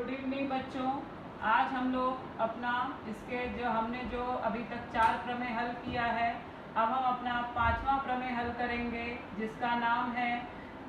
Good evening बच्चों। आज हम लोग अपना हमने जो अभी तक 4 प्रमेय हल किया है, अब हम अपना 5वां प्रमेय हल करेंगे जिसका नाम है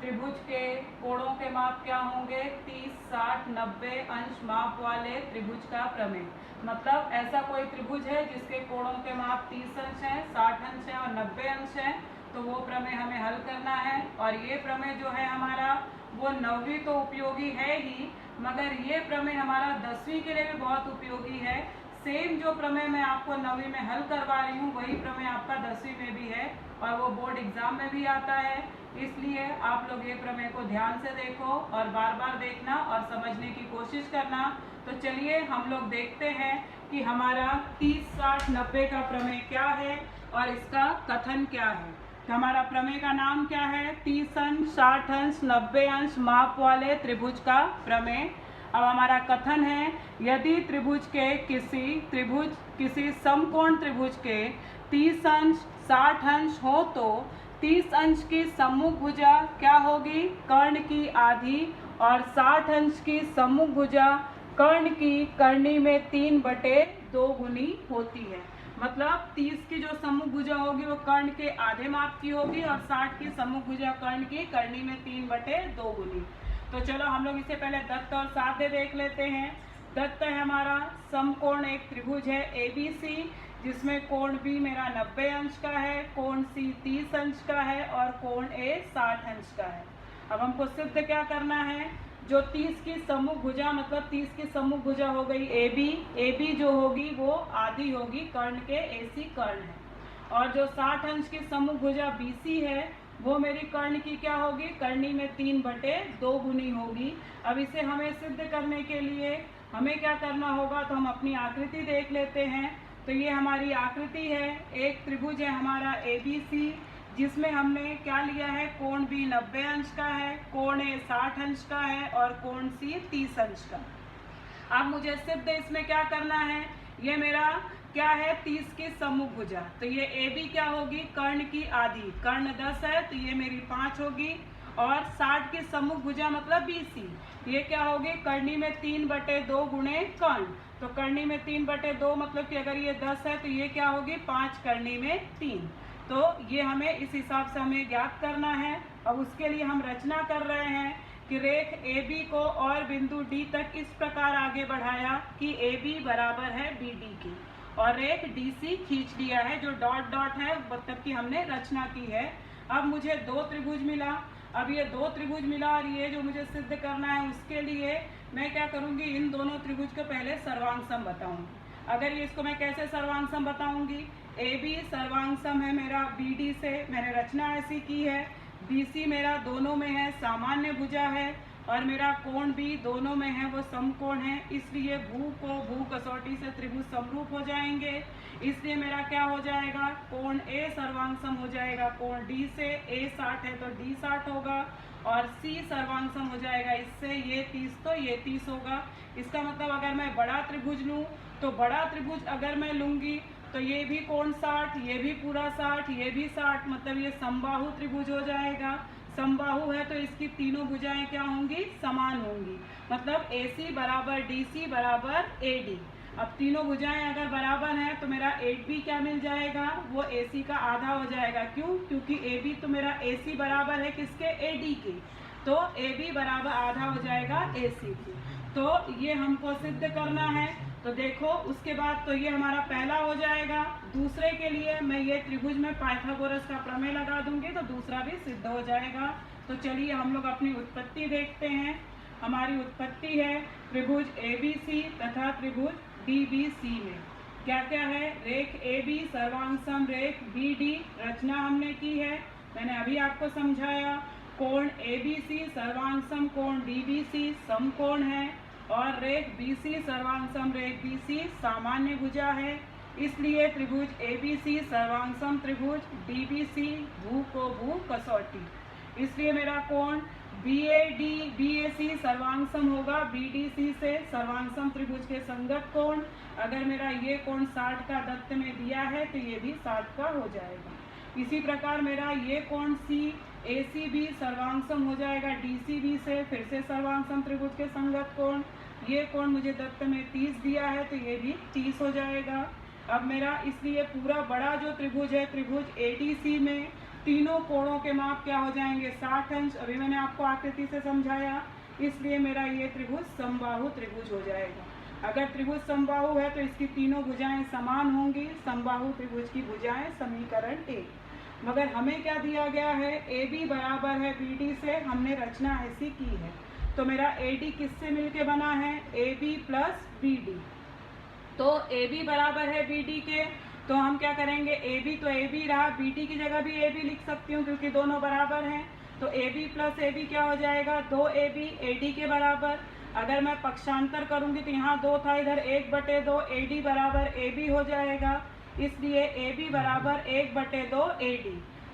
त्रिभुज के कोणों के माप क्या होंगे। 30, 60, 90 अंश माप वाले त्रिभुज का प्रमेय। मतलब ऐसा कोई त्रिभुज है जिसके कोणों के माप 30 अंश हैं, 60 अंश हैं और 90 अंश हैं, तो वो प्रमेय हमें हल करना है। और ये प्रमेय जो है हमारा वो 9वीं तो उपयोगी है ही, मगर ये प्रमेय हमारा 10वीं के लिए भी बहुत उपयोगी है। सेम जो प्रमेय मैं आपको 9वीं में हल करवा रही हूँ वही प्रमेय आपका 10वीं में भी है और वो बोर्ड एग्जाम में भी आता है। इसलिए आप लोग ये प्रमेय को ध्यान से देखो और बार बार देखना और समझने की कोशिश करना। तो चलिए हम लोग देखते हैं कि हमारा 30, 60, 90 का प्रमेय क्या है और इसका कथन क्या है। तो हमारा प्रमेय का नाम क्या है? 30 अंश, 60 अंश, 90 अंश माप वाले त्रिभुज का प्रमेय। अब हमारा कथन है, यदि त्रिभुज के किसी समकोण त्रिभुज के 30 अंश, 60 अंश हो तो 30 अंश की सम्मुख भुजा क्या होगी? कर्ण की आधी। और 60 अंश की सम्मुख भुजा कर्ण की करनी में 3/2 गुनी होती है। मतलब 30 की जो सम्मुख भुजा होगी वो कर्ण के आधे माप की होगी और 60 की सम्मुख भुजा कर्ण की करनी में 3/2 गुनी। तो चलो हम लोग इसे पहले दत्त और साध्य देख लेते हैं। दत्त है हमारा समकोण एक त्रिभुज है ABC, जिसमें कोण B मेरा 90 अंश का है, कोण C 30 अंश का है और कोण A 60 अंश का है। अब हमको सिद्ध क्या करना है? जो 30 की सम्मुख भुजा मतलब 30 की सम्मुख भुजा हो गई AB जो होगी वो आधी होगी, कर्ण के AC कर्ण है। और जो 60 अंश की सम्मुख भुजा BC है वो मेरी कर्ण की क्या होगी? करनी में 3/2 गुनी होगी। अब इसे हमें सिद्ध करने के लिए हमें क्या करना होगा? तो हम अपनी आकृति देख लेते हैं। तो ये हमारी आकृति है, एक त्रिभुज है हमारा ABC, जिसमें हमने क्या लिया है? कोण B 90 अंश का है, कोण A 60 अंश का है और कोण C 30 अंश का। अब मुझे सिद्ध इसमें क्या करना है? ये मेरा क्या है? 30 की सम्मुख भुजा, तो ये AB क्या होगी? कर्ण की आधी, कर्ण 10 है तो ये मेरी 5 होगी। और 60 की सम्मुख भुजा मतलब BC, ये क्या होगी? करनी में 3/2 गुणे कर्ण। तो करनी में 3/2 मतलब कि अगर ये 10 है तो ये क्या होगी? 5 करनी में 3। तो ये हमें इस हिसाब से हमें ज्ञात करना है। अब उसके लिए हम रचना कर रहे हैं कि रेख AB को और बिंदु D तक इस प्रकार आगे बढ़ाया कि AB बराबर है BD के, और रेख DC खींच लिया है, जो डॉट डॉट है मतलब कि हमने रचना की है। अब मुझे 2 त्रिभुज मिला। अब ये 2 त्रिभुज मिला और ये जो मुझे सिद्ध करना है उसके लिए मैं क्या करूँगी? इन दोनों त्रिभुज को पहले सर्वांग सम बताऊँगी। अगर ये इसको मैं कैसे सर्वांग सम बताऊँगी? AB सर्वांग सम है मेरा BD से, मैंने रचना ऐसी की है। BC मेरा दोनों में है, सामान्य भुजा है, और मेरा कोण B दोनों में है, वो समकोण है। इसलिए भू कसौटी से त्रिभुज समरूप हो जाएंगे। इसलिए मेरा क्या हो जाएगा? कोण A सर्वांग सम हो जाएगा कोण D से। A 60 है तो D 60 होगा और C सर्वांग सम हो जाएगा इससे, ये 30 तो ये 30 होगा। इसका मतलब अगर मैं बड़ा त्रिभुज लूँ तो बड़ा त्रिभुज अगर मैं लूँगी तो ये भी कोण 60, ये भी पूरा 60, ये भी 60, मतलब ये समबाहु त्रिभुज हो जाएगा। समबाहु है तो इसकी तीनों भुजाएं क्या होंगी? समान होंगी। मतलब AC बराबर DC बराबर AD। अब तीनों भुजाएं अगर बराबर हैं तो मेरा AB क्या मिल जाएगा? वो AC का आधा हो जाएगा। क्यों? क्योंकि AB तो मेरा AC बराबर है किसके? AD के, तो AB बराबर आधा हो जाएगा AC के। तो ये हमको सिद्ध करना है। तो देखो उसके बाद तो ये हमारा पहला हो जाएगा। दूसरे के लिए मैं ये त्रिभुज में पाइथागोरस का प्रमेय लगा दूंगी तो दूसरा भी सिद्ध हो जाएगा। तो चलिए हम लोग अपनी उत्पत्ति देखते हैं। हमारी उत्पत्ति है त्रिभुज ABC तथा त्रिभुज DBC में क्या क्या है? रेख AB सर्वांग सम रेख BD, रचना हमने की है, मैंने अभी आपको समझाया। कोण ABC सर्वांग सम कोण DBC समकोण है, और रेख BC सर्वांग सम रेख BC सामान्य भुजा है। इसलिए त्रिभुज ABC सर्वांग सम त्रिभुज DBC भू कसौटी। इसलिए मेरा कोण BAC सर्वांग सम होगा BDC से, सर्वांग सम त्रिभुज के संगत कोण। अगर मेरा ये कोण 60 का दत्त में दिया है तो ये भी 60 का हो जाएगा। इसी प्रकार मेरा ये कोण C AC भी सर्वांग सम हो जाएगा DCB से, फिर से सर्वांग सम त्रिभुज के संगत कोण, ये कोण मुझे दत्त में 30 दिया है तो ये भी 30 हो जाएगा। अब मेरा इसलिए पूरा बड़ा जो त्रिभुज है, त्रिभुज ADC में तीनों कोणों के माप क्या हो जाएंगे, 60 अंश। अभी मैंने आपको आकृति से समझाया, इसलिए मेरा ये त्रिभुज समबाहु त्रिभुज हो जाएगा। अगर त्रिभुज समबाहु है तो इसकी तीनों भुजाएं समान होंगी, समबाहु त्रिभुज की भुजाएं, समीकरण 1। मगर हमें क्या दिया गया है, AB बराबर है BD से, हमने रचना ऐसी की है। तो मेरा AD किससे मिलके बना है, AB प्लस BD। तो AB बराबर है BD के, तो हम क्या करेंगे, AB तो AB रहा, BD की जगह भी AB लिख सकती हूँ क्योंकि दोनों बराबर हैं। तो AB प्लस AB क्या हो जाएगा, 2AB AD के बराबर। अगर मैं पक्षांतर करूंगी तो यहाँ 2 था, इधर 1/2, AD बराबर AB हो जाएगा, इसलिए AB बराबर 1/2 AD।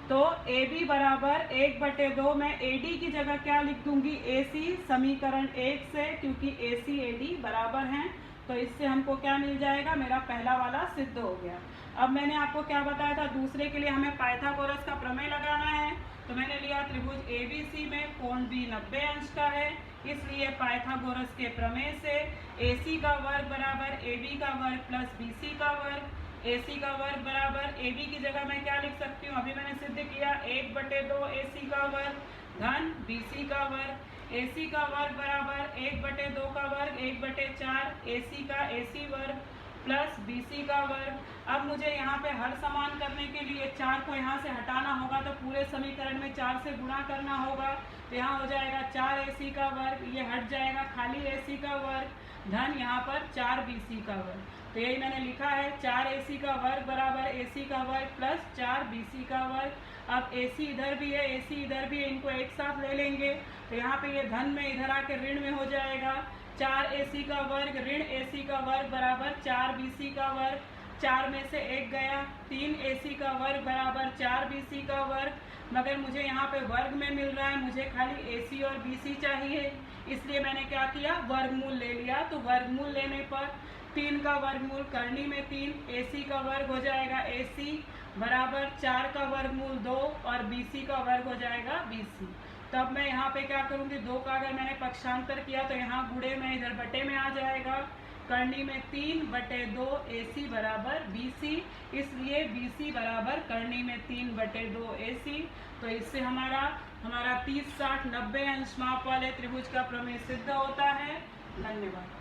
तो AB बराबर 1/2 मैं AD की जगह क्या लिख दूंगी, AC, समीकरण 1 से, क्योंकि AC AD बराबर हैं। तो इससे हमको क्या मिल जाएगा, मेरा पहला वाला सिद्ध हो गया। अब मैंने आपको क्या बताया था, दूसरे के लिए हमें पाइथागोरस का प्रमेय लगाना है। तो मैंने लिया त्रिभुज ABC में कोण B 90 अंश का है, इसलिए पाइथागोरस के प्रमेय से AC का वर्ग बराबर AB का वर्ग प्लस BC का वर्ग। AC का वर्ग बराबर AB की जगह मैं क्या लिख सकती हूँ, अभी मैंने सिद्ध किया, 1/2 AC का वर्ग धन BC का वर्ग। AC का वर्ग बराबर 1/2 का वर्ग 1/4 AC का AC वर्ग प्लस BC का वर्ग। अब मुझे यहाँ पे हर समान करने के लिए 4 को यहाँ से हटाना होगा, तो पूरे समीकरण में 4 से गुणा करना होगा। तो यहाँ हो जाएगा 4 AC का वर्ग, ये हट जाएगा, खाली AC का वर्ग धन यहाँ पर 4 BC का वर्ग। तो यही मैंने लिखा है, 4 AC का वर्ग बराबर AC का वर्ग प्लस 4 BC का वर्ग। अब AC इधर भी है, AC इधर भी है, इनको एक साथ ले लेंगे तो यहाँ पे ये धन में इधर आके ऋण में हो जाएगा। 4 AC का वर्ग ऋण AC का वर्ग बराबर 4 BC का वर्ग, 4 में से 1 गया, 3 AC का वर्ग बराबर 4 BC का वर्ग। मगर मुझे यहाँ पे वर्ग में मिल रहा है, मुझे खाली AC और BC चाहिए, इसलिए मैंने क्या किया, वर्गमूल ले लिया। तो वर्गमूल लेने पर 3 का वर्गमूल करनी में 3, AC का वर्ग हो जाएगा AC बराबर 4 का वर्गमूल 2 और BC का वर्ग हो जाएगा BC। तब मैं यहाँ पे क्या करूँगी, 2 का अगर मैंने पक्षांतर किया तो यहाँ गुणे में इधर बटे में आ जाएगा, करनी में 3/2 AC बराबर BC, इसलिए BC बराबर करनी में 3/2 AC। तो इससे हमारा 30, 60, 90 अंश माप वाले त्रिभुज का प्रमेय सिद्ध होता है। धन्यवाद।